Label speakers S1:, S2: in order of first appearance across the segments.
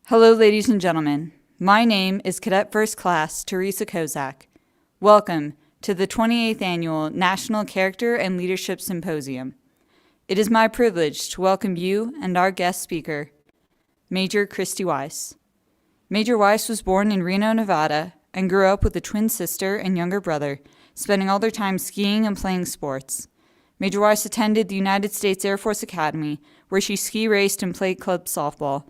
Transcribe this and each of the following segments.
S1: Hello, ladies and gentlemen. My name is Cadet First Class Teresa Kozak. Welcome to the 28th Annual National Character and Leadership Symposium. It is my privilege to welcome you and our guest speaker, Major Christy Wise. Major Wise was born in Reno, Nevada, and grew up with a twin sister and younger brother, spending all their time skiing and playing sports. Major Wise attended the United States Air Force Academy, where she ski raced and played club softball.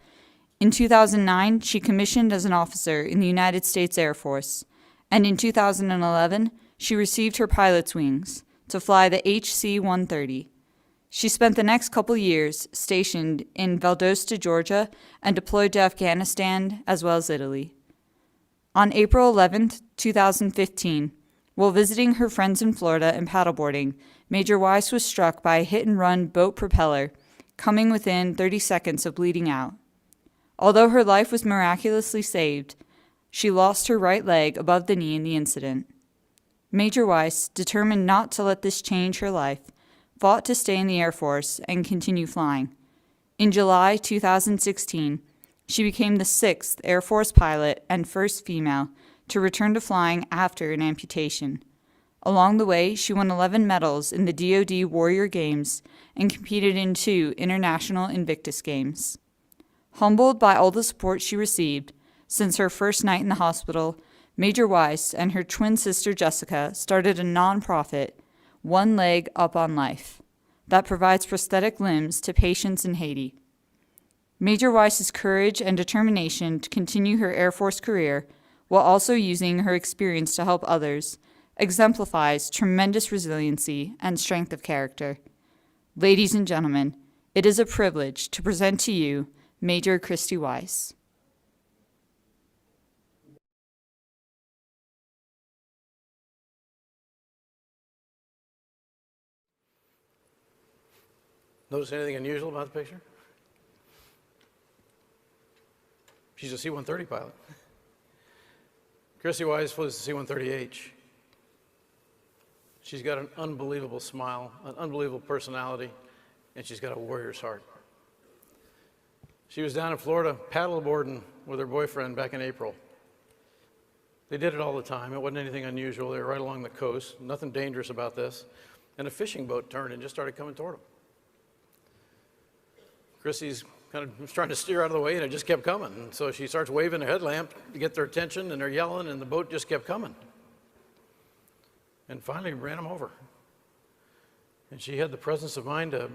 S1: In 2009, she commissioned as an officer in the United States Air Force, and in 2011, she received her pilot's wings to fly the HC-130. She spent the next couple years stationed in Valdosta, Georgia, and deployed to Afghanistan as well as Italy. On April 11, 2015, while visiting her friends in Florida and paddleboarding, Major Wise was struck by a hit-and-run boat propeller, coming within 30 seconds of bleeding out. Although her life was miraculously saved, she lost her right leg above the knee in the incident. Major Wise, determined not to let this change her life, fought to stay in the Air Force and continue flying. In July 2016, she became the 6th Air Force pilot and first female to return to flying after an amputation. Along the way, she won 11 medals in the DoD Warrior Games and competed in 2 International Invictus Games. Humbled by all the support she received since her first night in the hospital, Major Wise and her twin sister Jessica started a nonprofit, One Leg Up on Life, that provides prosthetic limbs to patients in Haiti. Major Wise's courage and determination to continue her Air Force career while also using her experience to help others exemplifies tremendous resiliency and strength of character. Ladies and gentlemen, it is a privilege to present to you Major Christy Wise.
S2: Notice anything unusual about the picture? She's a C-130 pilot. Christy Wise flew the C-130H. She's got an unbelievable smile, an unbelievable personality, and she's got a warrior's heart. She was down in Florida paddleboarding with her boyfriend back in April. They did it all the time. It wasn't anything unusual. They were right along the coast. Nothing dangerous about this. And a fishing boat turned and just started coming toward them. Chrissy's kind of trying to steer out of the way, and it just kept coming. And so she starts waving a headlamp to get their attention, and they're yelling, and the boat just kept coming. And finally ran them over. And she had the presence of mind to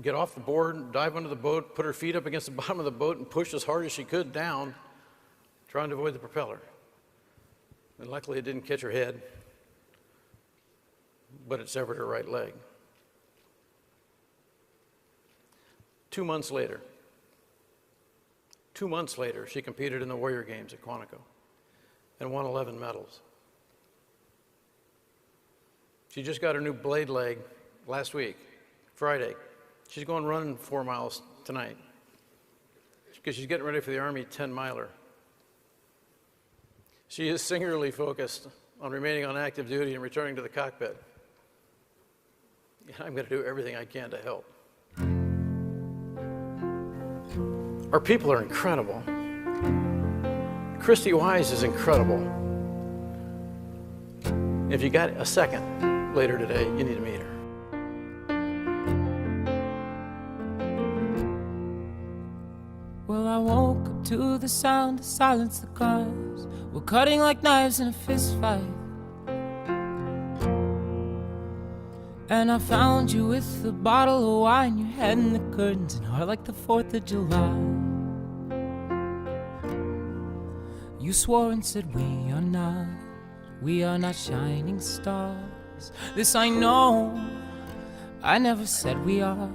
S2: get off the board, dive under the boat, put her feet up against the bottom of the boat, and push as hard as she could down, trying to avoid the propeller. And luckily it didn't catch her head, but it severed her right leg. 2 months later, she competed in the Warrior Games at Quantico and won 11 medals. She just got her new blade leg last week, Friday. She's going running 4 miles tonight because she's getting ready for the Army 10-miler. She is singularly focused on remaining on active duty and returning to the cockpit. And I'm going to do everything I can to help. Our people are incredible. Christy Wise is incredible. If you got a second later today, you need to meet her.
S3: Well, I woke up to the sound of silence. The cars were cutting like knives in a fist fight. And I found you with a bottle of wine, your head in the curtains, and heart like the 4th of July. You swore and said we are not shining stars. This I know, I never said we are.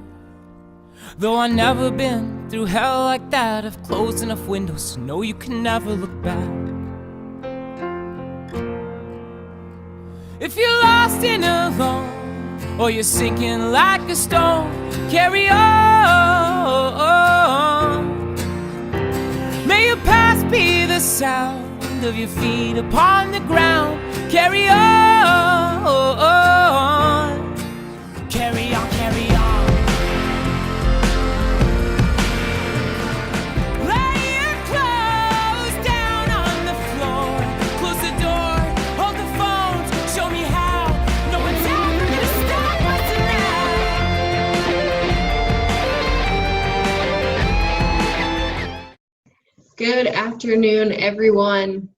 S3: Though I never been through hell like that, I've closed enough windows to know you can never look back. If you're lost and alone, or you're sinking like a stone, carry on. May your past be the sound of your feet upon the ground. Carry on. Carry on, carry on. Lay your clothes
S4: Good afternoon, everyone.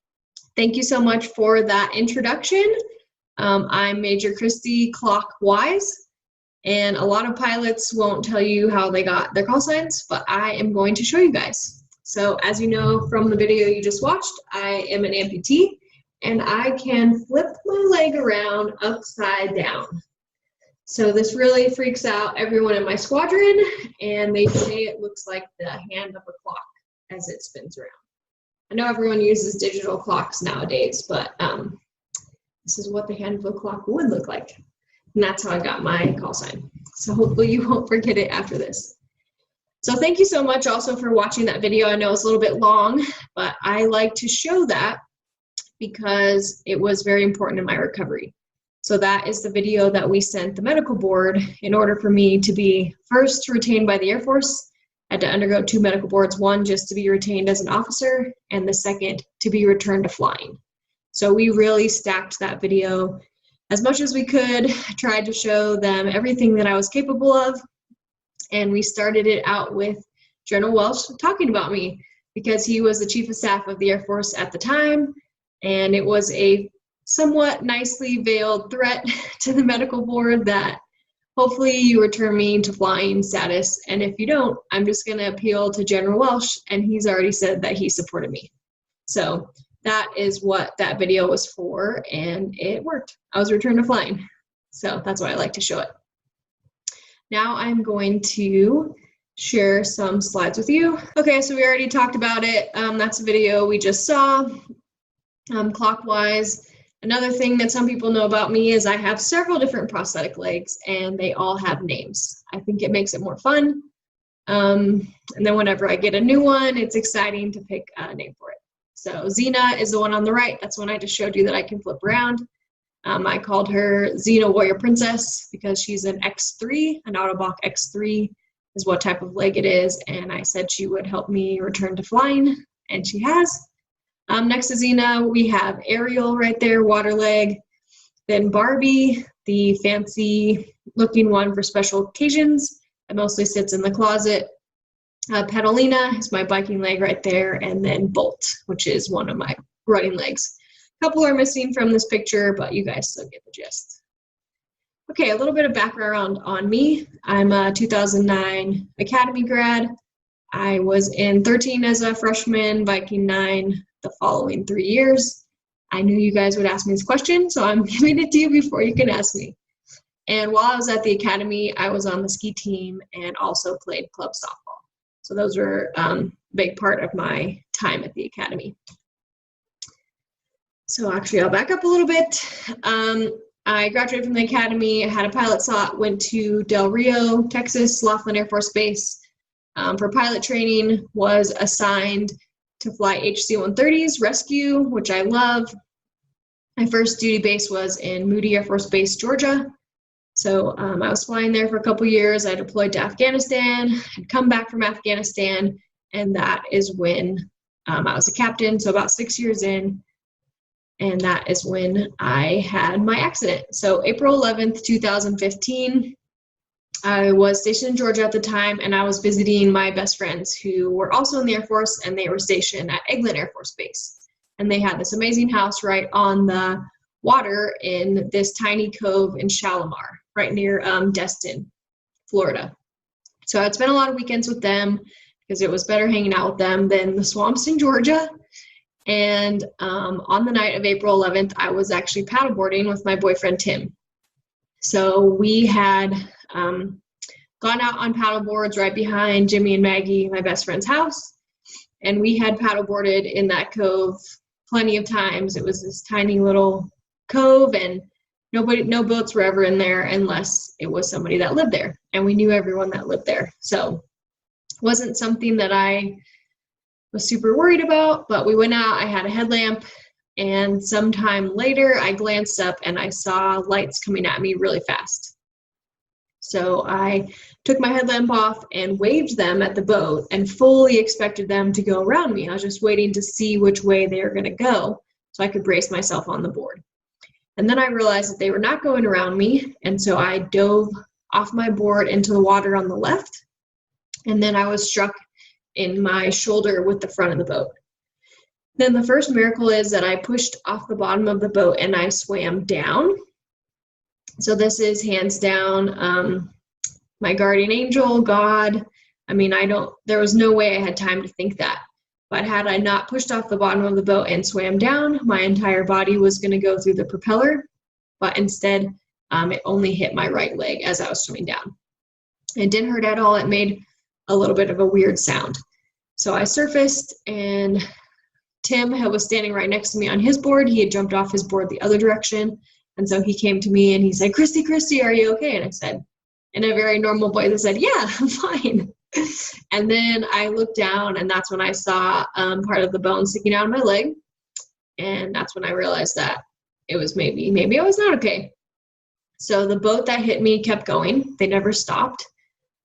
S4: Thank you so much for that introduction. I'm Major Christy Wise, and a lot of pilots won't tell you how they got their call signs, but I am going to show you guys. So as you know from the video you just watched, I am an amputee, and I can flip my leg around upside down. So this really freaks out everyone in my squadron, and they say it looks like the hand of a clock as it spins around. I know everyone uses digital clocks nowadays, but this is what the hand of a clock would look like. And that's how I got my call sign. So hopefully you won't forget it after this. So thank you so much also for watching that video. I know it's a little bit long, but I like to show that because it was very important in my recovery. So that is the video that we sent the medical board in order for me to be first retained by the Air Force. I had to undergo 2 medical boards, one just to be retained as an officer, and the second to be returned to flying. So we really stacked that video as much as we could, tried to show them everything that I was capable of, and we started it out with General Welsh talking about me because he was the Chief of Staff of the Air Force at the time, and it was a somewhat nicely veiled threat to the medical board that hopefully you return me to flying status, and if you don't, I'm just going to appeal to General Welsh, and he's already said that he supported me. So that is what that video was for, and it worked. I was returned to flying, so that's why I like to show it. Now I'm going to share some slides with you. Okay, so we already talked about it. That's a video we just saw, clockwise. Another thing that some people know about me is I have several different prosthetic legs, and they all have names. I think it makes it more fun. And then whenever I get a new one, it's exciting to pick a name for it. So Xena is the one on the right. That's one I just showed you that I can flip around. I called her Xena Warrior Princess because she's an X3, an Autobach X3 is what type of leg it is. And I said she would help me return to flying, and she has. Next to Xena, we have Ariel right there, water leg. Then Barbie, the fancy looking one for special occasions. It mostly sits in the closet. Petalina is my biking leg right there. And then Bolt, which is one of my running legs. A couple are missing from this picture, but you guys still get the gist. Okay, a little bit of background on me. I'm a 2009 Academy grad. I was in 13 as a freshman, Viking 9 the following 3 years. I knew you guys would ask me this question, so I'm giving it to you before you can ask me. And while I was at the academy, I was on the ski team and also played club softball. So those were a big part of my time at the academy. So actually, I'll back up a little bit. I graduated from the academy, I had a pilot slot, went to Del Rio, Texas, Laughlin Air Force Base for pilot training, was assigned to fly HC-130s, rescue, which I love. My first duty base was in Moody Air Force Base, Georgia. So I was flying there for a couple years. I deployed to Afghanistan, had come back from Afghanistan, and that is when I was a captain, so about 6 years in, and that is when I had my accident. So April 11th, 2015, I was stationed in Georgia at the time, and I was visiting my best friends who were also in the Air Force, and they were stationed at Eglin Air Force Base. And they had this amazing house right on the water in this tiny cove in Shalimar, right near Destin, Florida. So I'd spent a lot of weekends with them because it was better hanging out with them than the swamps in Georgia. And on the night of April 11th, I was actually paddleboarding with my boyfriend, Tim. So we had gone out on paddle boards right behind Jimmy and Maggie, my best friend's house, and we had paddleboarded in that cove plenty of times. It was this tiny little cove, and no boats were ever in there unless it was somebody that lived there, and we knew everyone that lived there. So it wasn't something that I was super worried about, but we went out. I had a headlamp, and sometime later I glanced up and I saw lights coming at me really fast. So I took my headlamp off and waved them at the boat and fully expected them to go around me. I was just waiting to see which way they were going to go so I could brace myself on the board. And then I realized that they were not going around me, and so I dove off my board into the water on the left, and then I was struck in my shoulder with the front of the boat. Then the first miracle is that I pushed off the bottom of the boat and I swam down. So this is hands down my guardian angel, God. I mean, there was no way I had time to think that. But had I not pushed off the bottom of the boat and swam down, my entire body was going to go through the propeller. But instead, it only hit my right leg as I was swimming down. It didn't hurt at all. It made a little bit of a weird sound. So I surfaced, and Tim was standing right next to me on his board. He had jumped off his board the other direction. And so he came to me and he said, Christy, are you okay? And I said, in a very normal voice, I said, yeah, I'm fine. And then I looked down, and that's when I saw part of the bone sticking out of my leg. And that's when I realized that it was maybe I was not okay. So the boat that hit me kept going. They never stopped.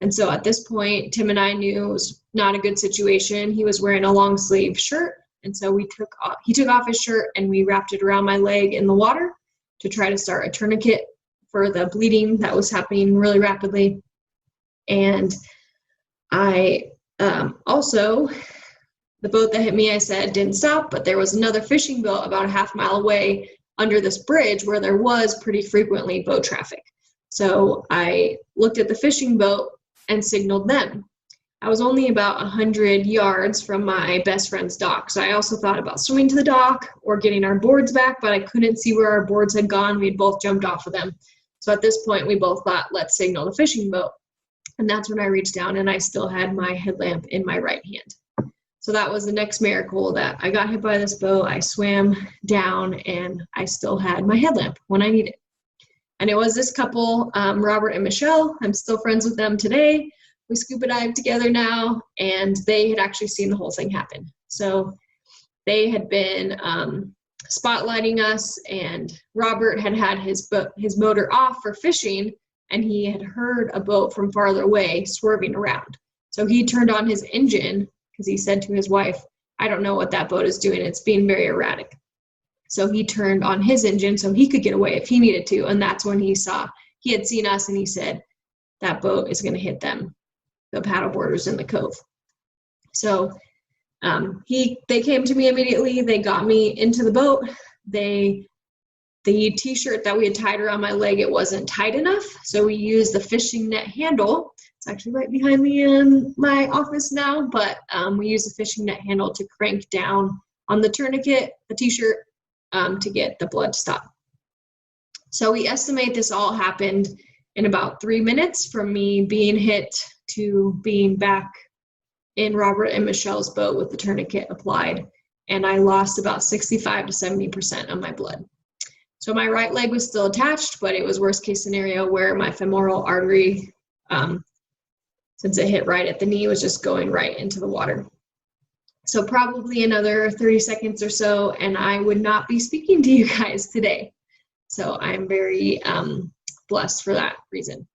S4: And so at this point, Tim and I knew it was not a good situation. He was wearing a long sleeve shirt. And so he took off his shirt and we wrapped it around my leg in the water to try to start a tourniquet for the bleeding that was happening really rapidly. And I also, the boat that hit me, I said, didn't stop, but there was another fishing boat about a half mile away under this bridge where there was pretty frequently boat traffic. So I looked at the fishing boat and signaled them. I was only about 100 yards from my best friend's dock. So I also thought about swimming to the dock or getting our boards back, but I couldn't see where our boards had gone. We had both jumped off of them. So at this point, we both thought, let's signal the fishing boat. And that's when I reached down and I still had my headlamp in my right hand. So that was the next miracle, that I got hit by this boat. I swam down and I still had my headlamp when I needed it. And it was this couple, Robert and Michelle. I'm still friends with them today. We scuba dive together now, and they had actually seen the whole thing happen. So they had been spotlighting us, and Robert had his motor off for fishing, and he had heard a boat from farther away swerving around. So he turned on his engine because he said to his wife, I don't know what that boat is doing. It's being very erratic. So he turned on his engine so he could get away if he needed to. And that's when he had seen us, and he said, that boat is going to hit them, the paddleboarders in the cove. So they came to me immediately. They got me into the boat. The t-shirt that we had tied around my leg, it wasn't tight enough. So we used the fishing net handle. It's actually right behind me in my office now, but we used the fishing net handle to crank down on the tourniquet, the t-shirt, to get the blood to stop. So we estimate this all happened in about 3 minutes from me being hit to being back in Robert and Michelle's boat with the tourniquet applied. And I lost about 65 to 70% of my blood. So my right leg was still attached, but it was worst case scenario where my femoral artery, since it hit right at the knee, was just going right into the water. So probably another 30 seconds or so, and I would not be speaking to you guys today. So I'm very blessed for that reason.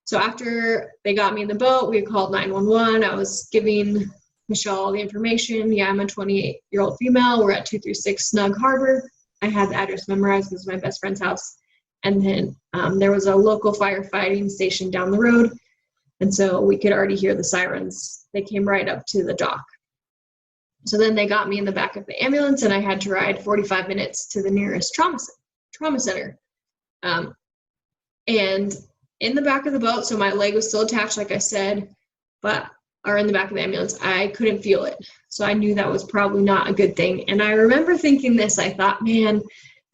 S4: So after they got me in the boat, we called 911. I was giving Michelle all the information. Yeah, I'm a 28-year-old female. We're at 236 Snug Harbor. I had the address memorized. This is my best friend's house. And then there was a local firefighting station down the road. And so we could already hear the sirens. They came right up to the dock. So then they got me in the back of the ambulance, and I had to ride 45 minutes to the nearest trauma center. And in the back of the boat, so my leg was still attached, like I said, or in the back of the ambulance, I couldn't feel it. So I knew that was probably not a good thing. And I remember thinking this, I thought, man,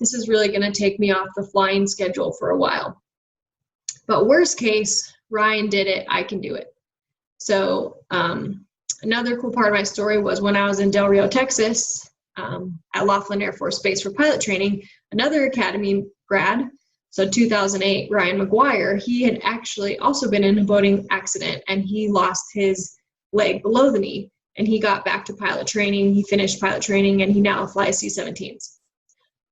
S4: this is really going to take me off the flying schedule for a while. But worst case, Ryan did it, I can do it. So another cool part of my story was when I was in Del Rio, Texas, at Laughlin Air Force Base for pilot training, another academy grad, so 2008, Ryan McGuire, he had actually also been in a boating accident, and he lost his leg below the knee, and he got back to pilot training. He finished pilot training, and he now flies C-17s.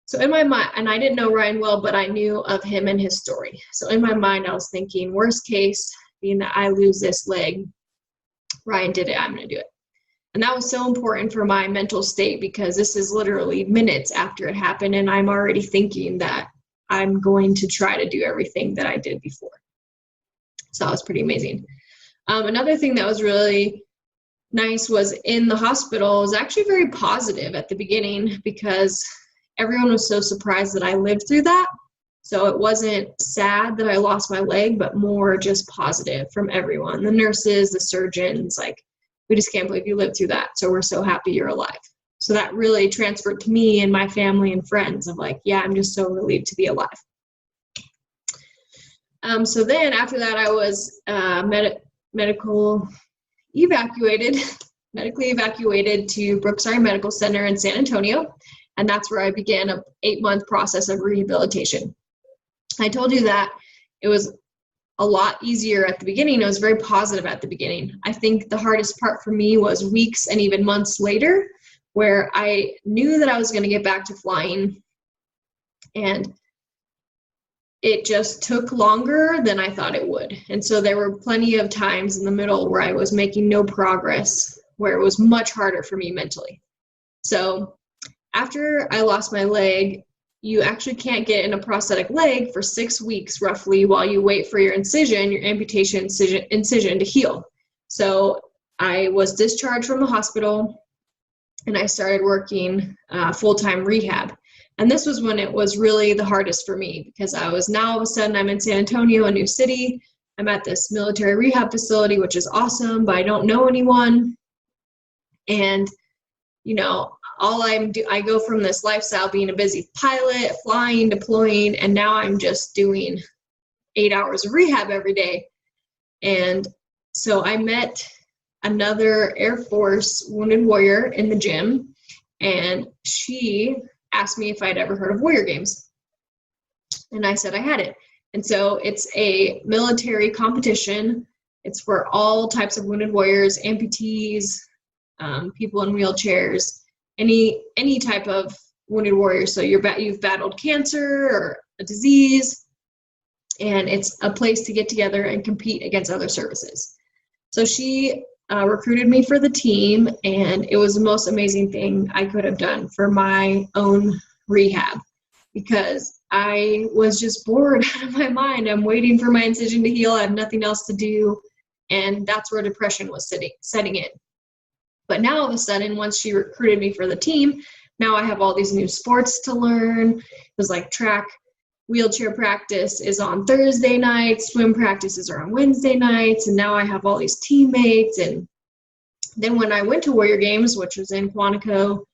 S4: So in my mind, and I didn't know Ryan well, but I knew of him and his story. So in my mind, I was thinking, worst case, being that I lose this leg, Ryan did it, I'm going to do it. And that was so important for my mental state, because this is literally minutes after it happened, and I'm already thinking that I'm going to try to do everything that I did before. So that was pretty amazing. Another thing that was really nice was in the hospital was actually very positive at the beginning because everyone was so surprised that I lived through that. So it wasn't sad that I lost my leg, but more just positive from everyone. The nurses, the surgeons, like, we just can't believe you lived through that. So we're so happy you're alive. So that really transferred to me and my family and friends of like, yeah, I'm just so relieved to be alive. So then after that, I was medically evacuated to Brookside Medical Center in San Antonio. And that's where I began an 8-month process of rehabilitation. I told you that it was a lot easier at the beginning. It was very positive at the beginning. I think the hardest part for me was weeks and even months later, where I knew that I was going to get back to flying, and it just took longer than I thought it would. And so there were plenty of times in the middle where I was making no progress, where it was much harder for me mentally. So after I lost my leg, you actually can't get in a prosthetic leg for 6 weeks roughly while you wait for your incision, your amputation incision to heal. So I was discharged from the hospital and I started working full-time rehab. And this was when it was really the hardest for me because I was now all of a sudden I'm in San Antonio, a new city. I'm at this military rehab facility, which is awesome, but I don't know anyone. And, you know, I go from this lifestyle being a busy pilot, flying, deploying, and now I'm just doing 8 hours of rehab every day. And so I met another Air Force wounded warrior in the gym, and she asked me if I'd ever heard of Warrior Games. And I said I hadn't. And so it's a military competition. It's for all types of wounded warriors, amputees, people in wheelchairs, any type of wounded warrior. So you've battled cancer or a disease, and it's a place to get together and compete against other services. So she recruited me for the team, and it was the most amazing thing I could have done for my own rehab because I was just bored out of my mind. I'm waiting for my incision to heal. I have nothing else to do, and that's where depression was setting in. But now all of a sudden, once she recruited me for the team, now I have all these new sports to learn. It was like track, wheelchair practice is on Thursday nights, swim practices are on Wednesday nights, and now I have all these teammates. And then when I went to Warrior Games, which was in Quantico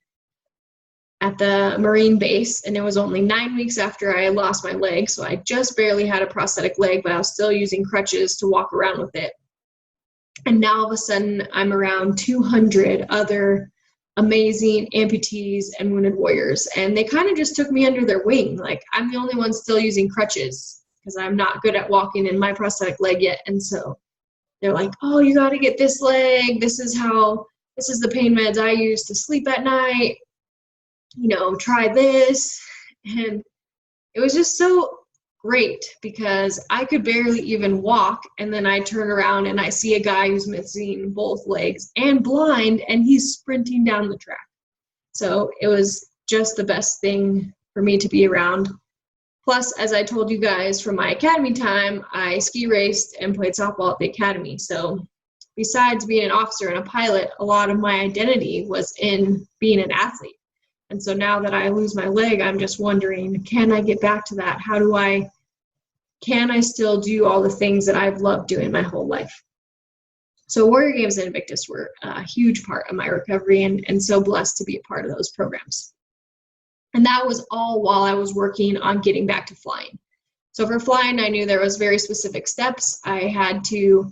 S4: at the Marine base, and it was only 9 weeks after I lost my leg, so I just barely had a prosthetic leg, but I was still using crutches to walk around with it. And now all of a sudden, I'm around 200 other amazing amputees and wounded warriors. And they kind of just took me under their wing. Like, I'm the only one still using crutches because I'm not good at walking in my prosthetic leg yet. And so they're like, oh, you got to get this leg. This is the pain meds I use to sleep at night. You know, try this. And it was just so great because I could barely even walk, and then I turn around and I see a guy who's missing both legs and blind, and he's sprinting down the track. So it was just the best thing for me to be around. Plus, as I told you guys from my academy time, I ski raced and played softball at the academy. So besides being an officer and a pilot, a lot of my identity was in being an athlete. And so now that I lose my leg, I'm just wondering, can I get back to that? Can I still do all the things that I've loved doing my whole life? So Warrior Games and Invictus were a huge part of my recovery, and so blessed to be a part of those programs. And that was all while I was working on getting back to flying. So for flying, I knew there was very specific steps I had to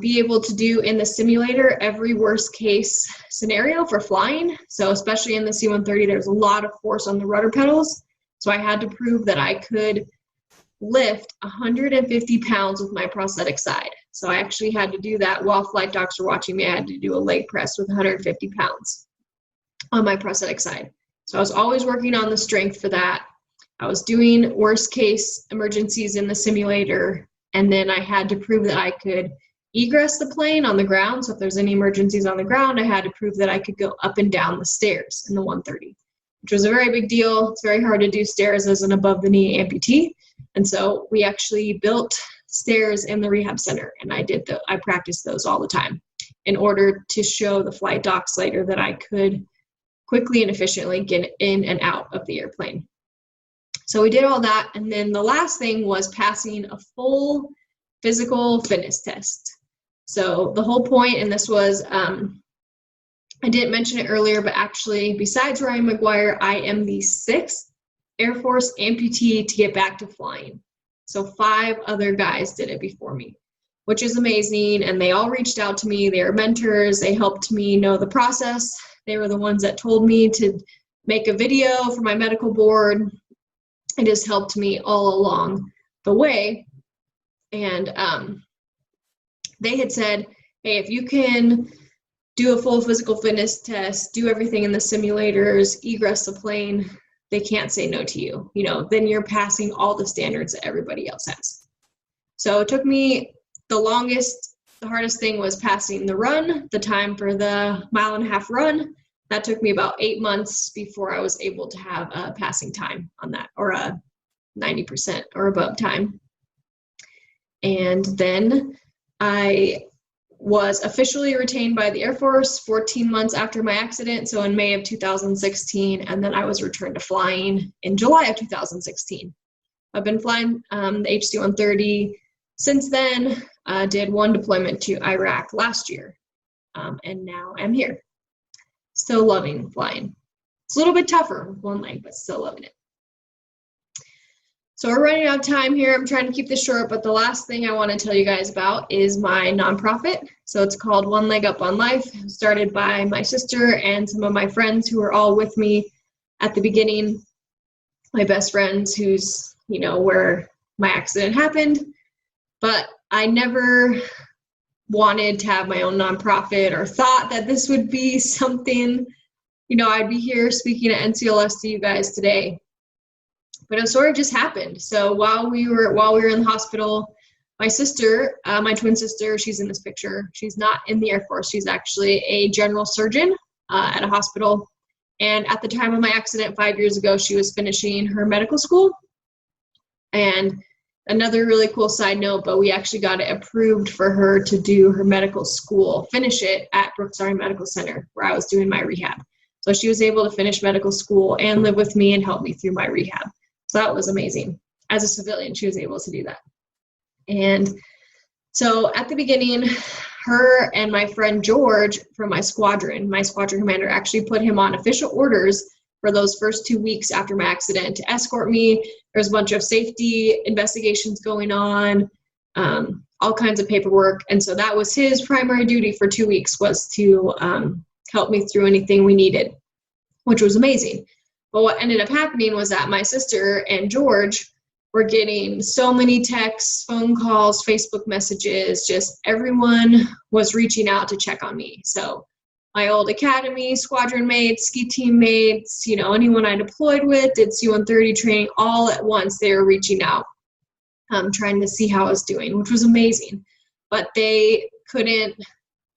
S4: be able to do in the simulator every worst case scenario for flying. So especially in the C-130, there's a lot of force on the rudder pedals. So I had to prove that I could lift 150 pounds with my prosthetic side. So I actually had to do that while flight docs were watching me. I had to do a leg press with 150 pounds on my prosthetic side. So I was always working on the strength for that. I was doing worst case emergencies in the simulator, and then I had to prove that I could egress the plane on the ground. So if there's any emergencies on the ground, I had to prove that I could go up and down the stairs in the 130, which was a very big deal. It's very hard to do stairs as an above the knee amputee. And so we actually built stairs in the rehab center, and I practiced those all the time. in order to show the flight docs later that I could quickly and efficiently get in and out of the airplane. So we did all that, and then the last thing was passing a full physical fitness test. So the whole point, and this was, I didn't mention it earlier, but actually, besides Ryan McGuire, I am the 6th Air Force amputee to get back to flying. So 5 other guys did it before me, which is amazing. And they all reached out to me. They were mentors. They helped me know the process. They were the ones that told me to make a video for my medical board. It has helped me all along the way. And they had said, hey, if you can do a full physical fitness test, do everything in the simulators, egress the plane, they can't say no to you. You know, then you're passing all the standards that everybody else has. So it took me the hardest thing was passing the run, the time for the 1.5 mile run. That took me about 8 months before I was able to have a passing time on that, or a 90% or above time. And then I was officially retained by the Air Force 14 months after my accident, so in May of 2016, and then I was returned to flying in July of 2016. I've been flying the HC-130 since then. Did 1 deployment to Iraq last year, and now I'm here. Still loving flying. It's a little bit tougher with one leg, but still loving it. So we're running out of time here. I'm trying to keep this short, but the last thing I want to tell you guys about is my nonprofit. So it's called One Leg Up on Life, started by my sister and some of my friends who were all with me at the beginning. My best friends who's, you know, where my accident happened. But I never wanted to have my own nonprofit or thought that this would be something, you know, I'd be here speaking at NCLS to you guys today. But it sort of just happened. So while we were in the hospital, my sister, my twin sister, she's in this picture. She's not in the Air Force. She's actually a general surgeon at a hospital. And at the time of my accident 5 years ago, she was finishing her medical school. And another really cool side note, but we actually got it approved for her to do her medical school, finish it at Brooks Army Medical Center, where I was doing my rehab. So she was able to finish medical school and live with me and help me through my rehab. So that was amazing. As a civilian, she was able to do that. And so at the beginning, her and my friend George from my squadron commander, actually put him on official orders for those first 2 weeks after my accident to escort me. There's a bunch of safety investigations going on, all kinds of paperwork. And so that was his primary duty for 2 weeks, was to help me through anything we needed, which was amazing. But what ended up happening was that my sister and George were getting so many texts, phone calls, Facebook messages, just everyone was reaching out to check on me. So my old academy, squadron mates, ski team mates, you know, anyone I deployed with, did C-130 training, all at once they were reaching out, trying to see how I was doing, which was amazing. But they couldn't,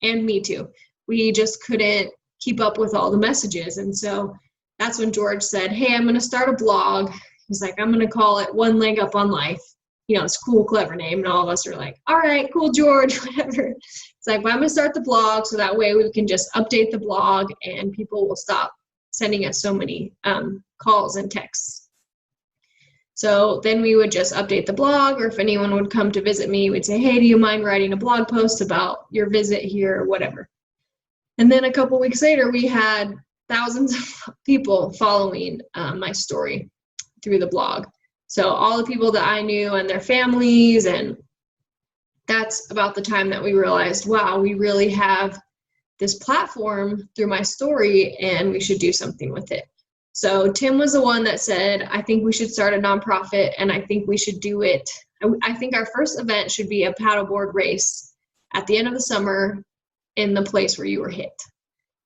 S4: and me too, we just couldn't keep up with all the messages. And so that's when George said, hey, I'm going to start a blog. He's like, I'm going to call it One Leg Up on Life. You know, it's a cool, clever name. And all of us are like, all right, cool, George, whatever. It's like, but I'm going to start the blog so that way we can just update the blog and people will stop sending us so many calls and texts. So then we would just update the blog, or if anyone would come to visit me, we'd say, hey, do you mind writing a blog post about your visit here or whatever? And then a couple weeks later, we had thousands of people following my story through the blog. So all the people that I knew and their families, and that's about the time that we realized, wow, we really have this platform through my story and we should do something with it. So Tim was the one that said, I think we should start a nonprofit and I think we should do it. I think our first event should be a paddleboard race at the end of the summer in the place where you were hit.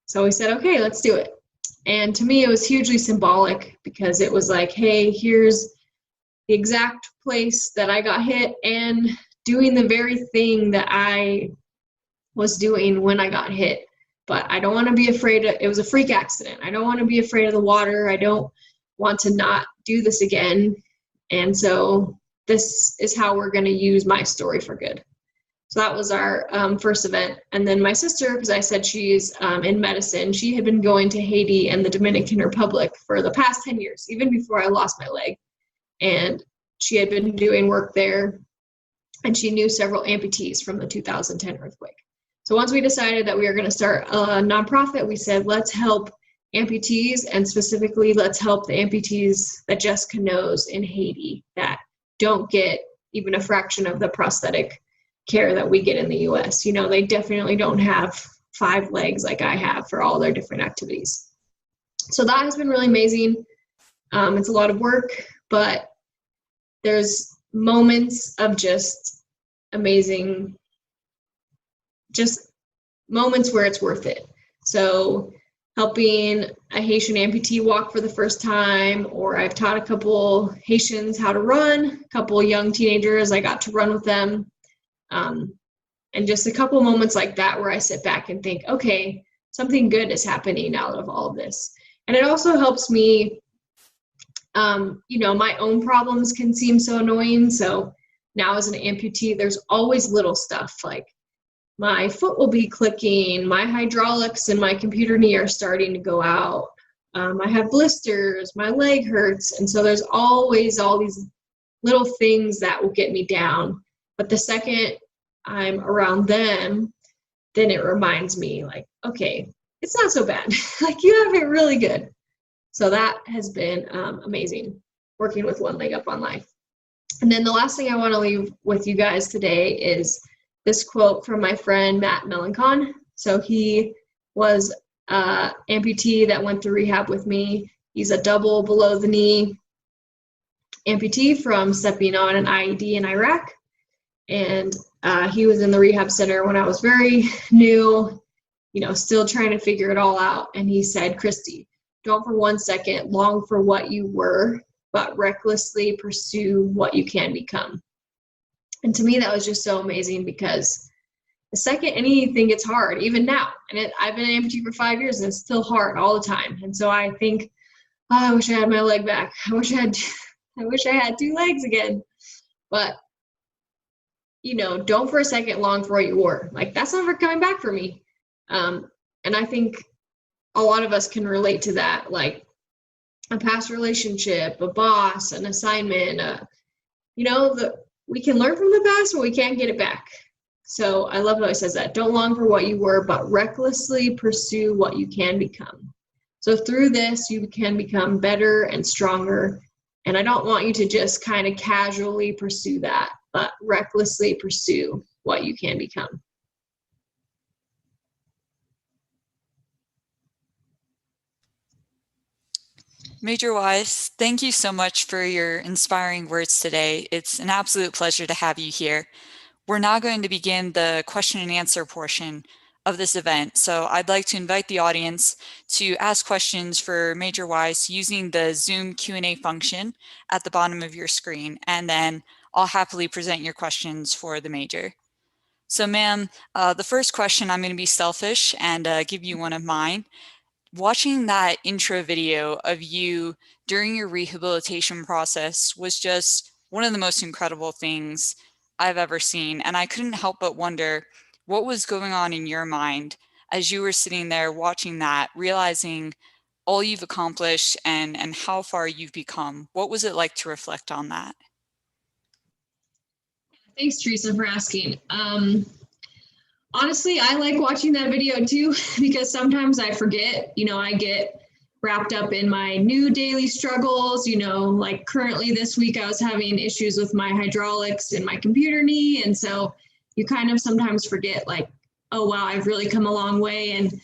S4: So we said, okay, let's do it. And to me, it was hugely symbolic because it was like, hey, here's the exact place that I got hit and doing the very thing that I was doing when I got hit. But I don't want to be afraid of, it was a freak accident. I don't want to be afraid of the water. I don't want to not do this again. And so this is how we're going to use my story for good. So that was our first event. And then my sister, because I said she's in medicine, she had been going to Haiti and the Dominican Republic for the past 10 years, even before I lost my leg. And she had been doing work there, and she knew several amputees from the 2010 earthquake. So once we decided that we were going to start a nonprofit, we said, let's help amputees, and specifically, let's help the amputees that Jessica knows in Haiti that don't get even a fraction of the prosthetic care that we get in the US. You know, they definitely don't have 5 legs like I have for all their different activities. So that has been really amazing. It's a lot of work, but there's moments of just amazing, just moments where it's worth it. So helping a Haitian amputee walk for the first time, or I've taught a couple Haitians how to run, a couple young teenagers, I got to run with them. And just a couple moments like that where I sit back and think, okay, something good is happening out of all of this. And it also helps me, you know, my own problems can seem so annoying. So now as an amputee, there's always little stuff like my foot will be clicking, my hydraulics and my computer knee are starting to go out. I have blisters, my leg hurts. And so there's always all these little things that will get me down. But the second I'm around them, then it reminds me like, okay, it's not so bad. Like you have it really good. So that has been amazing, working with one leg up on life. And then the last thing I want to leave with you guys today is this quote from my friend Matt Melancon. So he was an amputee that went through rehab with me. He's a double below the knee amputee from stepping on an IED in Iraq. And he was in the rehab center when I was very new, you know, still trying to figure it all out. And he said, Christy, don't for 1 second long for what you were, but recklessly pursue what you can become. And to me, that was just so amazing, because the second anything gets hard, even now, and I've been an amputee for 5 years and it's still hard all the time. And so I think, oh, I wish I had my leg back. I wish I had 2 legs again. But, you know, don't for a second long for what you were. Like, that's never coming back for me. And I think a lot of us can relate to that, like a past relationship, a boss, an assignment, you know, we can learn from the past, but we can't get it back. So I love how he says that. Don't long for what you were, but recklessly pursue what you can become. So through this, you can become better and stronger. And I don't want you to just kind of casually pursue that, but recklessly pursue what you can become.
S1: Major Wise, thank you so much for your inspiring words today. It's an absolute pleasure to have you here. We're now going to begin the question and answer portion of this event. So I'd like to invite the audience to ask questions for Major Wise using the Zoom Q&A function at the bottom of your screen, and then I'll happily present your questions for the Major. So ma'am, the first question, I'm going to be selfish and give you one of mine. Watching that intro video of you during your rehabilitation process was just one of the most incredible things I've ever seen. And I couldn't help but wonder what was going on in your mind as you were sitting there watching that, realizing all you've accomplished and how far you've become. What was it like to reflect on that?
S4: Thanks, Teresa, for asking. Honestly, I like watching that video too, because sometimes I forget, you know, I get wrapped up in my new daily struggles, you know, like currently this week I was having issues with my hydraulics and my computer knee. And so you kind of sometimes forget like, oh, wow, I've really come a long way. And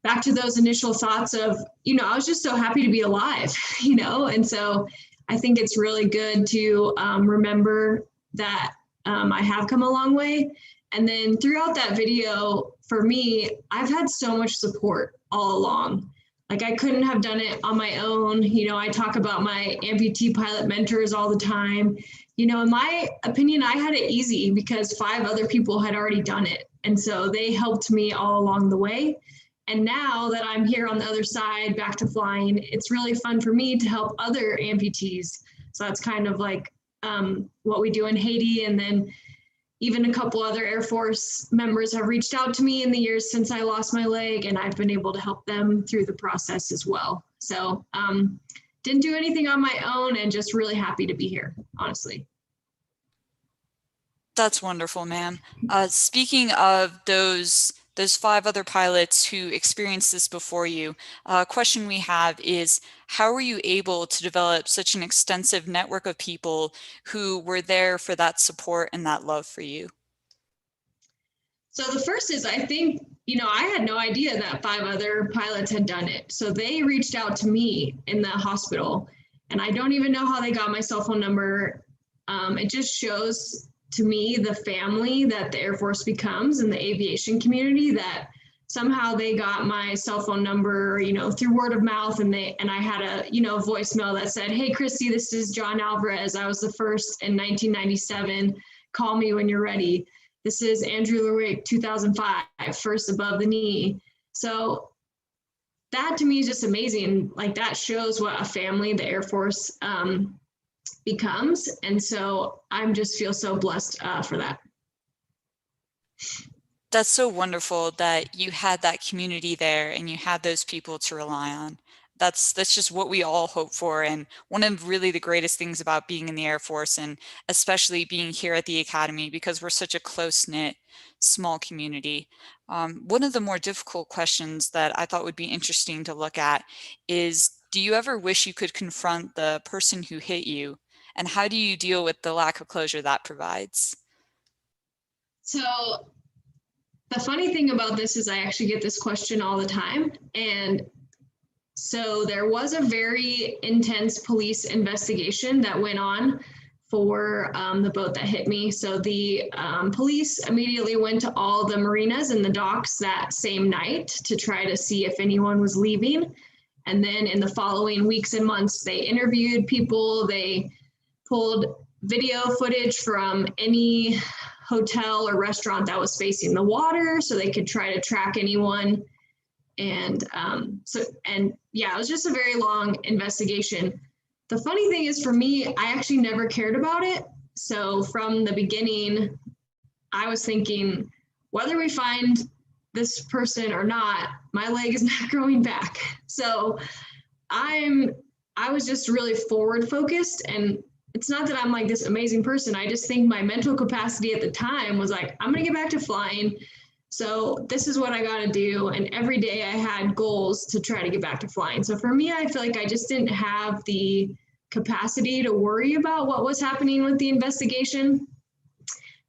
S4: back to those initial thoughts of, you know, I was just so happy to be alive, you know, and so I think it's really good to remember that I have come a long way. And then throughout that video, for me, I've had so much support all along. Like I couldn't have done it on my own. You know, I talk about my amputee pilot mentors all the time. You know, in my opinion, I had it easy because 5 other people had already done it. And so they helped me all along the way. And now that I'm here on the other side, back to flying, it's really fun for me to help other amputees. So that's kind of like what we do in Haiti. And then even a couple other Air Force members have reached out to me in the years since I lost my leg, and I've been able to help them through the process as well. So didn't do anything on my own, and just really happy to be here, honestly.
S1: That's wonderful, ma'am. Speaking of those 5 other pilots who experienced this before you, a question we have is, how were you able to develop such an extensive network of people who were there for that support and that love for you?
S4: So the first is, I think, I had no idea that 5 other pilots had done it. So they reached out to me in the hospital, and I don't even know how they got my cell phone number. It just shows to me the family that the Air Force becomes in the aviation community, that somehow they got my cell phone number, through word of mouth. And I had a, voicemail that said, "Hey, Christy, this is John Alvarez. I was the first in 1997. Call me when you're ready. This is Andrew Lewick, 2005, first above the knee." So that to me is just amazing. Like, that shows what a family the Air Force becomes. And so I'm just feel so blessed for that.
S1: That's so wonderful that you had that community there and you had those people to rely on. That's just what we all hope for. And one of really the greatest things about being in the Air Force, and especially being here at the Academy, because we're such a close-knit, small community. One of the more difficult questions that I thought would be interesting to look at is, do you ever wish you could confront the person who hit you? And how do you deal with the lack of closure that provides?
S4: So the funny thing about this is I actually get this question all the time. And so there was a very intense police investigation that went on for the boat that hit me. So the police immediately went to all the marinas and the docks that same night to try to see if anyone was leaving. And then in the following weeks and months, they interviewed people. They pulled video footage from any hotel or restaurant that was facing the water so they could try to track anyone. And it was just a very long investigation. The funny thing is, for me, I actually never cared about it. So from the beginning, I was thinking, whether we find this person or not, my leg is not growing back. So I was just really forward focused, and it's not that I'm like this amazing person. I just think my mental capacity at the time was like, I'm going to get back to flying. So this is what I got to do. And every day I had goals to try to get back to flying. So for me, I feel like I just didn't have the capacity to worry about what was happening with the investigation.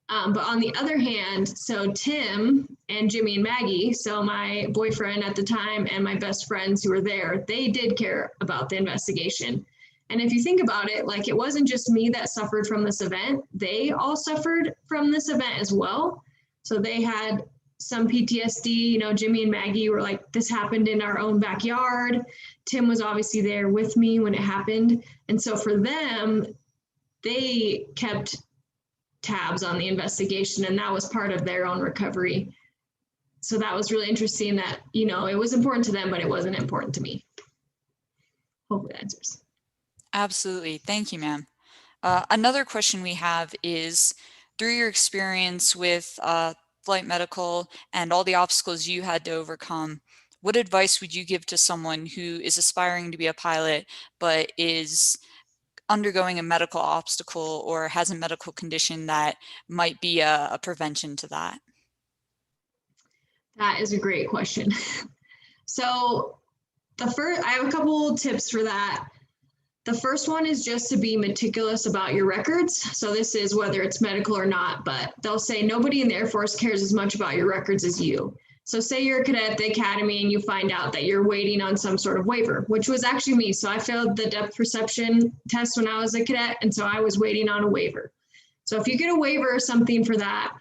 S4: But on the other hand, so Tim and Jimmy and Maggie, so my boyfriend at the time and my best friends who were there, they did care about the investigation. And if you think about it, like, it wasn't just me that suffered from this event. They all suffered from this event as well. So they had some PTSD. Jimmy and Maggie were like, this happened in our own backyard. Tim was obviously there with me when it happened. And so for them, they kept tabs on the investigation, and that was part of their own recovery. So that was really interesting that, it was important to them, but it wasn't important to me. Hopefully that answers.
S1: Absolutely. Thank you, ma'am. Another question we have is, through your experience with flight medical and all the obstacles you had to overcome, what advice would you give to someone who is aspiring to be a pilot but is undergoing a medical obstacle or has a medical condition that might be a prevention to that?
S4: That is a great question. So I have a couple tips for that. The first one is just to be meticulous about your records. So this is whether it's medical or not, but they'll say nobody in the Air Force cares as much about your records as you. So say you're a cadet at the Academy and you find out that you're waiting on some sort of waiver, which was actually me. So I failed the depth perception test when I was a cadet, and so I was waiting on a waiver. So if you get a waiver or something for that,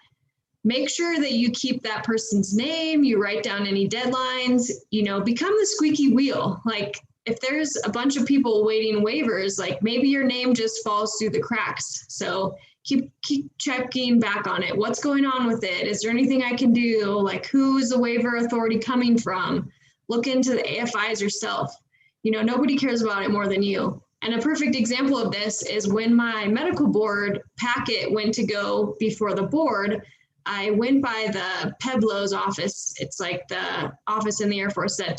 S4: make sure that you keep that person's name, you write down any deadlines, become the squeaky wheel. Like, if there's a bunch of people waiting waivers, like, maybe your name just falls through the cracks. So keep checking back on it. What's going on with it? Is there anything I can do? Like, who is the waiver authority coming from? Look into the AFIs yourself. Nobody cares about it more than you. And a perfect example of this is when my medical board packet went to go before the board, I went by the Peblo's office. It's like the office in the Air Force that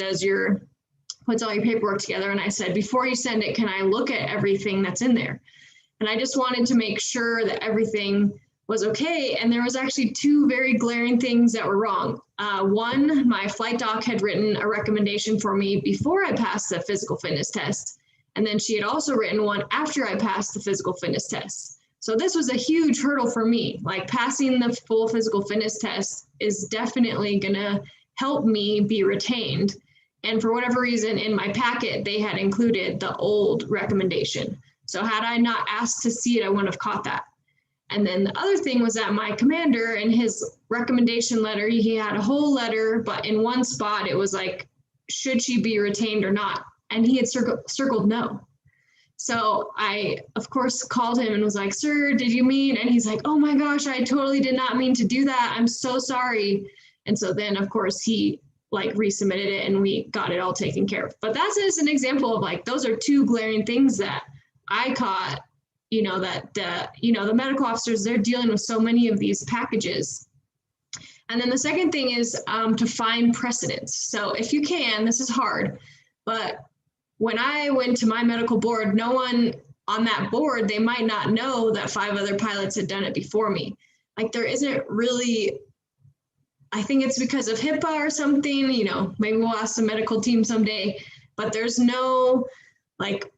S4: puts all your paperwork together. And I said, before you send it, can I look at everything that's in there? And I just wanted to make sure that everything was okay. And there was actually two very glaring things that were wrong. One, my flight doc had written a recommendation for me before I passed the physical fitness test. And then she had also written one after I passed the physical fitness test. So this was a huge hurdle for me. Like, passing the full physical fitness test is definitely gonna help me be retained. And for whatever reason in my packet, they had included the old recommendation. So had I not asked to see it, I wouldn't have caught that. And then the other thing was that my commander, in his recommendation letter, he had a whole letter, but in one spot it was like, should she be retained or not? And he had circled no. So I, of course, called him and was like, sir, did you mean? And he's like, oh my gosh, I totally did not mean to do that. I'm so sorry. And so then, of course, he like resubmitted it and we got it all taken care of. But that's just an example of like, those are two glaring things that I caught, that the medical officers, they're dealing with so many of these packages. And then the second thing is to find precedents. So if you can, this is hard, but when I went to my medical board, no one on that board, they might not know that 5 other pilots had done it before me. Like, there isn't really, I think it's because of HIPAA or something, maybe we'll ask the medical team someday, but there's no like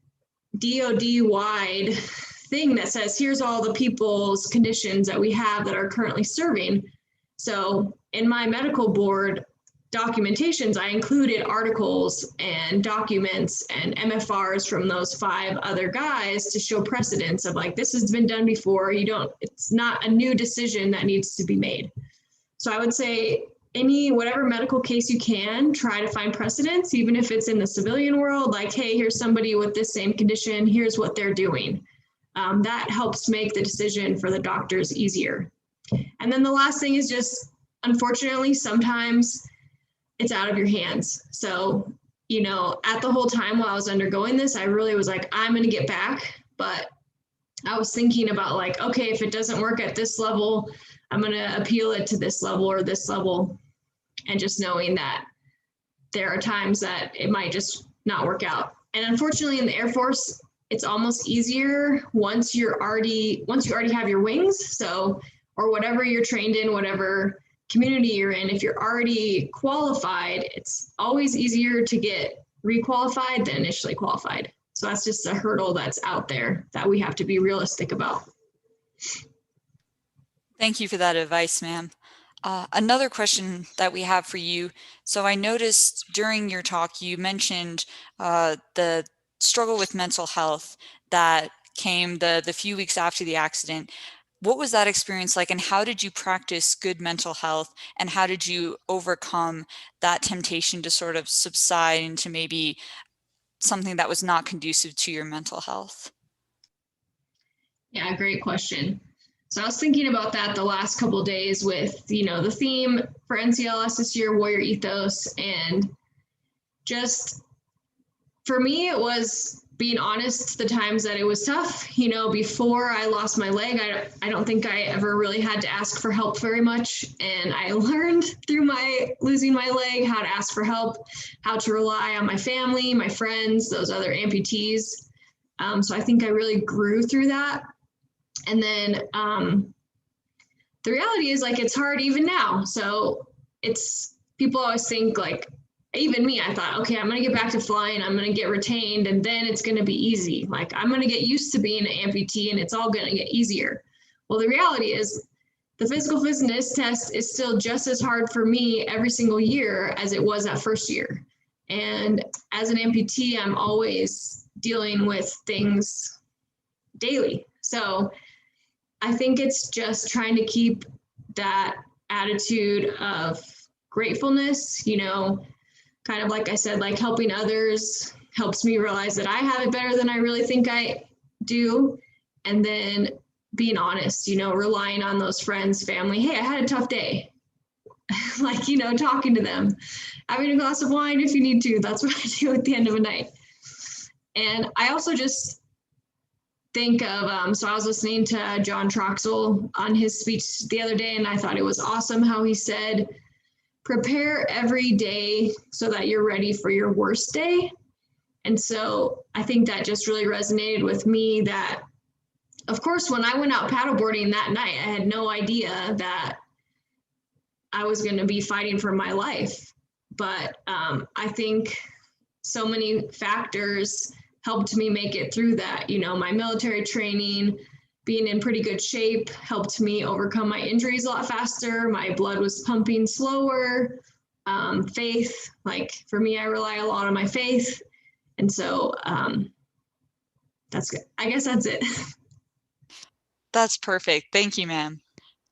S4: DOD-wide thing that says, here's all the people's conditions that we have that are currently serving. So in my medical board documentations, I included articles and documents and MFRs from those 5 other guys to show precedence of like, this has been done before. It's not a new decision that needs to be made. So I would say whatever medical case you can, try to find precedence, even if it's in the civilian world, like, hey, here's somebody with this same condition, here's what they're doing. That helps make the decision for the doctors easier. And then the last thing is just, unfortunately, sometimes it's out of your hands. So, at the whole time while I was undergoing this, I really was like, I'm going to get back. But I was thinking about like, okay, if it doesn't work at this level, I'm going to appeal it to this level or this level. And just knowing that there are times that it might just not work out. And unfortunately in the Air Force, it's almost easier once you already have your wings. So, or whatever you're trained in, whatever community you're in, if you're already qualified, it's always easier to get requalified than initially qualified. So that's just a hurdle that's out there that we have to be realistic about.
S1: Thank you for that advice, ma'am. Another question that we have for you. So I noticed during your talk, you mentioned the struggle with mental health that came the few weeks after the accident. What was that experience like, and how did you practice good mental health, and how did you overcome that temptation to sort of subside into maybe something that was not conducive to your mental health?
S4: Yeah, great question. So I was thinking about that the last couple of days with, the theme for NCLS this year, Warrior Ethos, and just for me, it was being honest the times that it was tough. Before I lost my leg, I don't think I ever really had to ask for help very much. And I learned through losing my leg how to ask for help, how to rely on my family, my friends, those other amputees. So I think I really grew through that. And then the reality is like, it's hard even now. So people always think like, even me, I thought, okay, I'm going to get back to flying. I'm going to get retained and then it's going to be easy. Like, I'm going to get used to being an amputee and it's all going to get easier. Well, the reality is the physical fitness test is still just as hard for me every single year as it was that first year. And as an amputee, I'm always dealing with things daily. So I think it's just trying to keep that attitude of gratefulness, kind of like I said, like helping others helps me realize that I have it better than I really think I do. And then being honest, relying on those friends, family. Hey, I had a tough day. Like, talking to them, having a glass of wine if you need to. That's what I do at the end of a night. And I also just think of, so I was listening to John Troxel on his speech the other day, and I thought it was awesome how he said, prepare every day so that you're ready for your worst day. And so I think that just really resonated with me that, of course, when I went out paddleboarding that night, I had no idea that I was going to be fighting for my life. But I think so many factors helped me make it through that. You know, my military training, being in pretty good shape helped me overcome my injuries a lot faster. My blood was pumping slower. Faith, like for me, I rely a lot on my faith. And so that's good. I guess that's it.
S1: That's perfect. Thank you, ma'am.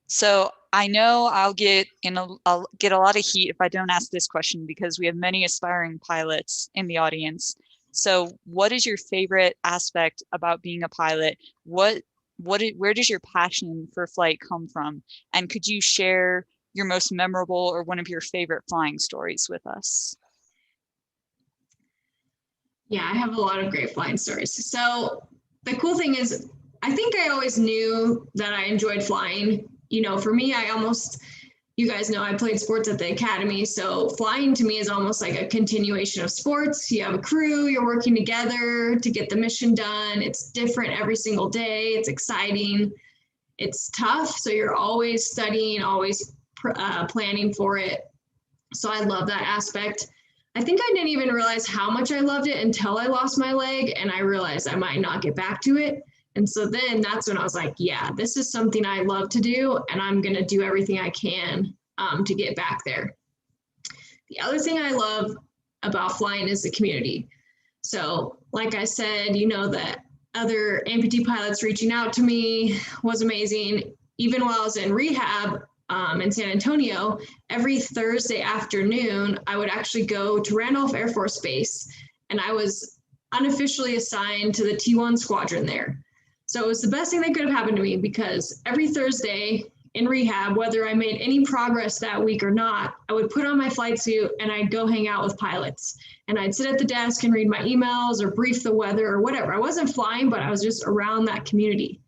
S1: So I know I'll get a lot of heat if I don't ask this question because we have many aspiring pilots in the audience. So what is your favorite aspect about being a pilot? Where does your passion for flight come from? And could you share your most memorable or one of your favorite flying stories with us?
S4: Yeah, I have a lot of great flying stories. So the cool thing is, I think I always knew that I enjoyed flying. You know, for me, you guys know I played sports at the academy. So flying to me is almost like a continuation of sports. You have a crew, you're working together to get the mission done. It's different every single day. It's exciting. It's tough. So you're always studying, always planning for it. So I love that aspect. I think I didn't even realize how much I loved it until I lost my leg and I realized I might not get back to it. And so then that's when I was like, yeah, this is something I love to do and I'm going to do everything I can to get back there. The other thing I love about flying is the community. So like I said, you know, that other amputee pilots reaching out to me was amazing. Even while I was in rehab in San Antonio, every Thursday afternoon, I would actually go to Randolph Air Force Base and I was unofficially assigned to the T1 squadron there. So it was the best thing that could have happened to me because every Thursday in rehab, whether I made any progress that week or not, I would put on my flight suit and I'd go hang out with pilots. And I'd sit at the desk and read my emails or brief the weather or whatever. I wasn't flying, but I was just around that community.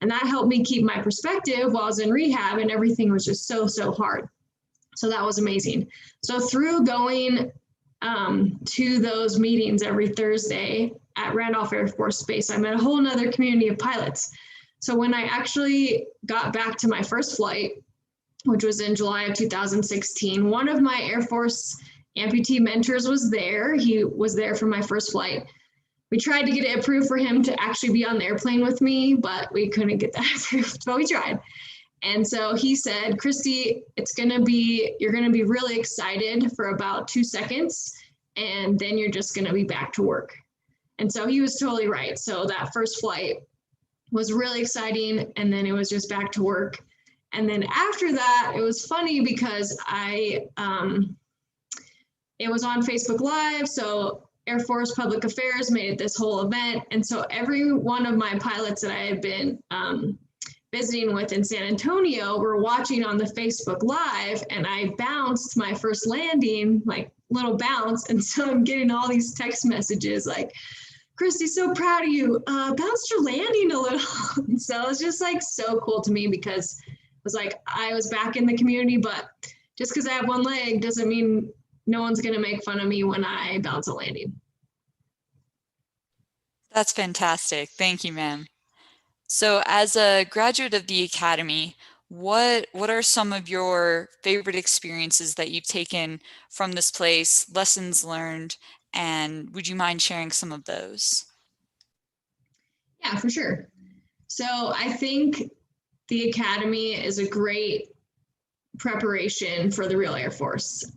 S4: And that helped me keep my perspective while I was in rehab and everything was just so hard. So that was amazing. So through going to those meetings every Thursday at Randolph Air Force Base, I met a whole nother community of pilots. So when I actually got back to my first flight, which was in July of 2016, one of my Air Force amputee mentors was there. He was there for my first flight. We tried to get it approved for him to actually be on the airplane with me, but we couldn't get that approved, but we tried. And so he said, Christy, you're going to be really excited for about 2 seconds, and then you're just going to be back to work. And so he was totally right. So that first flight was really exciting, and then it was just back to work. And then after that, it was funny because it was on Facebook Live, so Air Force Public Affairs made it this whole event. And so every one of my pilots that I had been visiting with in San Antonio were watching on the Facebook Live, and I bounced my first landing, like little bounce. And so I'm getting all these text messages like, Christy, so proud of you, bounced your landing a little. So it was just like so cool to me because it was like I was back in the community, but just because I have one leg doesn't mean no one's going to make fun of me when I bounce a landing.
S1: That's fantastic. Thank you, ma'am. So as a graduate of the Academy, what are some of your favorite experiences that you've taken from this place, lessons learned, and would you mind sharing some of those?
S4: Yeah, for sure. So I think the Academy is a great preparation for the real Air Force.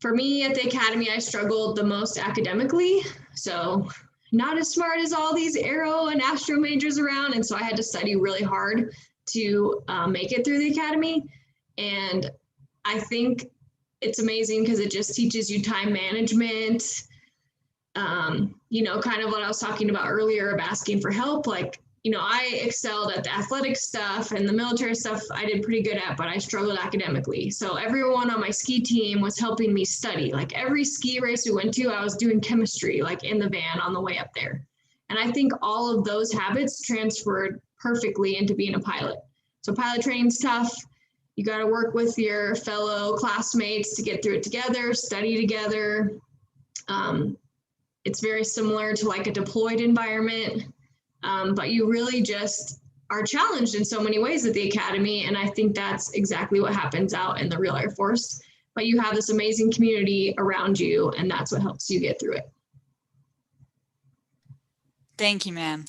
S4: For me at the Academy, I struggled the most academically. So not as smart as all these aero and astro majors around. And so I had to study really hard to make it through the Academy. And I think it's amazing because it just teaches you time management, you know, kind of what I was talking about earlier of asking for help. Like I excelled at the athletic stuff, and the military stuff I did pretty good at, but I struggled academically. So everyone on my ski team was helping me study. Like every ski race we went to, I was doing chemistry, like in the van on the way up there. And I think all of those habits transferred perfectly into being a pilot. So pilot training's tough. You got to work with your fellow classmates to get through it together, study together. It's very similar to like a deployed environment. But you really just are challenged in so many ways at the academy. And I think that's exactly what happens out in the real Air Force. But you have this amazing community around you, and that's what helps you get through it.
S1: Thank you, ma'am.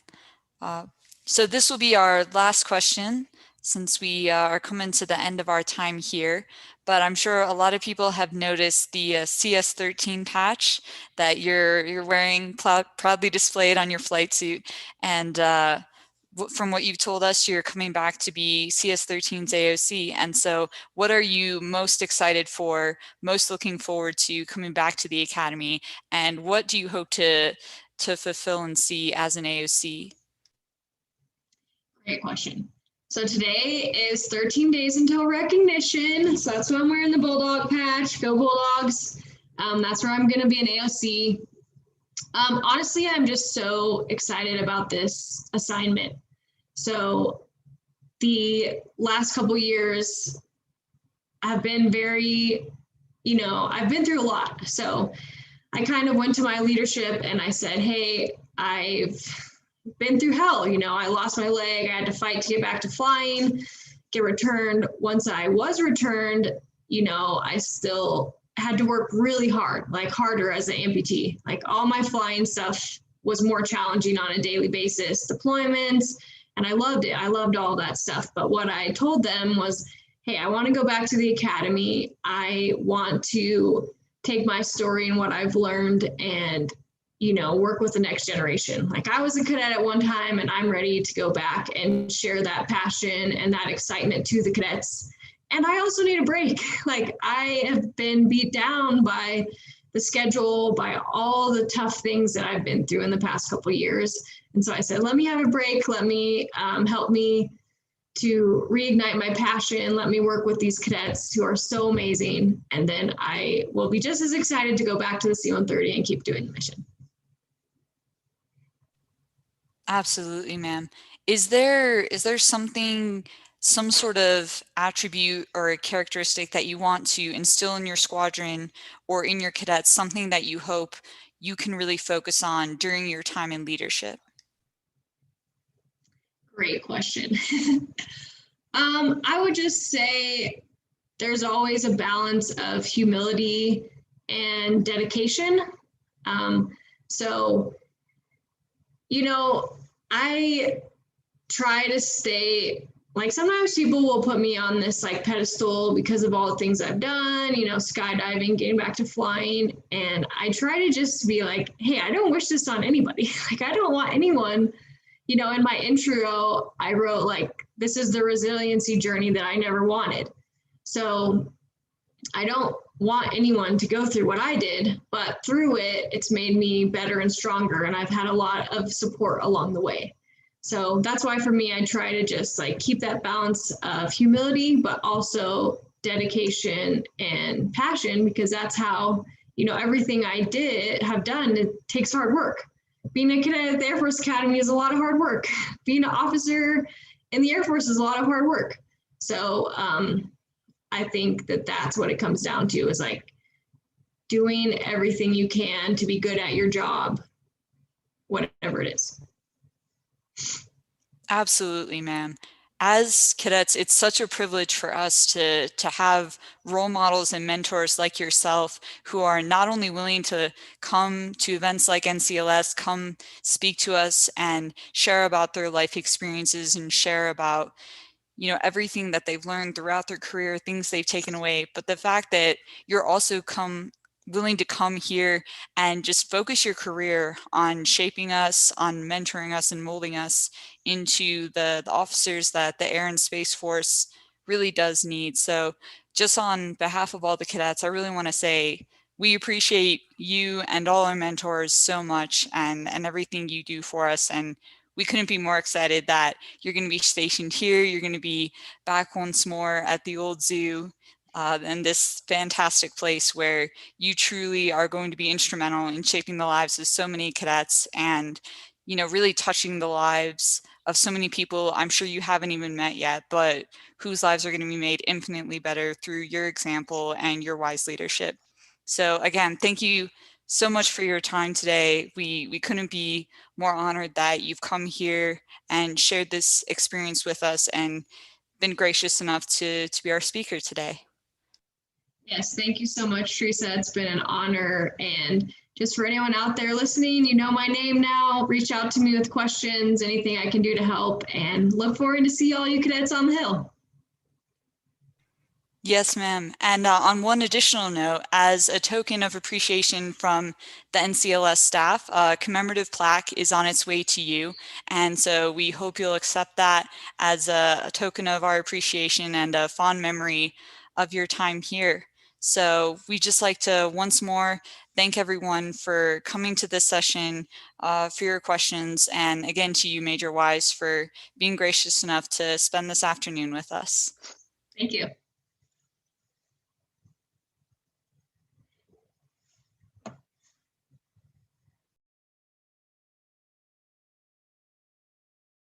S1: So this will be our last question, since we are coming to the end of our time here. But I'm sure a lot of people have noticed the CS13 patch that you're wearing proudly displayed on your flight suit. And from what you've told us, you're coming back to be CS13's AOC. And so what are you most excited for, most looking forward to coming back to the Academy? And what do you hope to fulfill and see as an AOC?
S4: Great question. So today is 13 days until recognition. So that's why I'm wearing the Bulldog patch. Go Bulldogs. That's where I'm going to be an AOC. Honestly, I'm just so excited about this assignment. So the last couple years have been very, I've been through a lot. So I kind of went to my leadership and I said, hey, I've been through hell. I lost my leg. I had to fight to get back to flying, get returned. Once I was returned, I still had to work really hard, like harder as an amputee. Like all my flying stuff was more challenging on a daily basis, deployments, and I loved it. I loved all that stuff. But what I told them was, hey, I want to go back to the academy. I want to take my story and what I've learned and work with the next generation. Like I was a cadet at one time, and I'm ready to go back and share that passion and that excitement to the cadets. And I also need a break. Like I have been beat down by the schedule, by all the tough things that I've been through in the past couple of years. And so I said, let me have a break. Let me help me to reignite my passion. Let me work with these cadets who are so amazing. And then I will be just as excited to go back to the C-130 and keep doing the mission.
S1: Absolutely, ma'am. Is there something, some sort of attribute or a characteristic that you want to instill in your squadron or in your cadets, something that you hope you can really focus on during your time in leadership?
S4: Great question. I would just say there's always a balance of humility and dedication. I try to stay, like sometimes people will put me on this like pedestal because of all the things I've done, skydiving, getting back to flying. And I try to just be like, hey, I don't wish this on anybody. Like, I don't want anyone, in my intro, I wrote like, this is the resiliency journey that I never wanted. So I don't want anyone to go through what I did, but through it, it's made me better and stronger. And I've had a lot of support along the way. So that's why for me, I try to just like keep that balance of humility, but also dedication and passion, because that's how, everything I have done, it takes hard work. Being a cadet at the Air Force Academy is a lot of hard work. Being an officer in the Air Force is a lot of hard work. So, I think that that's what it comes down to, is like doing everything you can to be good at your job, whatever it is.
S1: Absolutely, ma'am. As cadets, it's such a privilege for us to have role models and mentors like yourself, who are not only willing to come to events like NCLS, come speak to us and share about their life experiences and share about everything that they've learned throughout their career, things they've taken away, but the fact that you're also willing to come here and just focus your career on shaping us, on mentoring us and molding us into the officers that the Air and Space Force really does need. So just on behalf of all the cadets, I really want to say we appreciate you and all our mentors so much, and everything you do for us. And we couldn't be more excited that you're going to be stationed here. You're going to be back once more at the old zoo, and this fantastic place where you truly are going to be instrumental in shaping the lives of so many cadets and, really touching the lives of so many people I'm sure you haven't even met yet, but whose lives are going to be made infinitely better through your example and your wise leadership. So again, thank you so much for your time today. We couldn't be more honored that you've come here and shared this experience with us and been gracious enough to be our speaker today.
S4: Yes, thank you so much, Teresa. It's been an honor. And just for anyone out there listening, you know my name now. Reach out to me with questions, anything I can do to help, and look forward to see all you cadets on the Hill.
S1: Yes, ma'am. And on one additional note, as a token of appreciation from the NCLS staff, a commemorative plaque is on its way to you. And so we hope you'll accept that as a token of our appreciation and a fond memory of your time here. So we just like to once more thank everyone for coming to this session, for your questions, and again to you, Major Wise, for being gracious enough to spend this afternoon with us.
S4: Thank you.